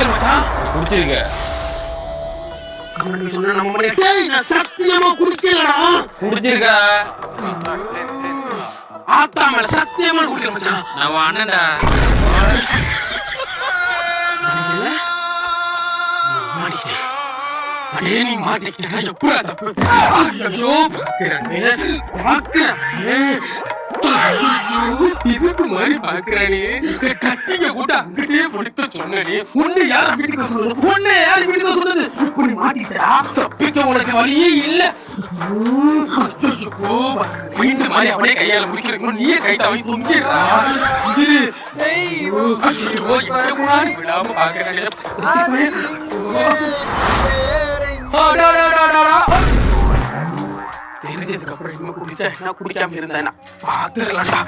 குடிக்கல மச்சான். குடிச்சிருக்க. நீ சொன்ன நம்ப மாட்டேன். டேய் நான் சத்தியமா குடிக்கலடா. குடிச்சிருக்க. ஆத்தா மேல சத்தியமா குடிக்கல மச்சான். நான் அண்ணன்டா. மாட்டிக்கிட்டேன். அடே நீ மாட்டிக்கிட்டா எப்படா தப்பு? ஐயோ பாக்குறானே. இதுக்கு மாதிரி பாக்குறானே. கட்டிங்க கூட அங்கிட்டே போட்டு சொன்னே. உன்னை யார் வீட்டுக்கு சொன்னது? உன்னை யார் வீட்டுக்கு சொன்னது? இப்படி மாட்டிக்கிட்டா தப்பிக்க உனக்கு வழியே இல்ல. மீண்டும் மாதிரி அவனே கையால முடிக்கிறதுக்கு நீயே கைத்த வாங்கி தொங்கிடுறா. விடாம பாக்குறானே. தெரிஞ்சதுக்கு அப்புறம் இன்னும் குடிச்சா என்ன குடிக்காம இருந்தா பாத்துடலாம்டா.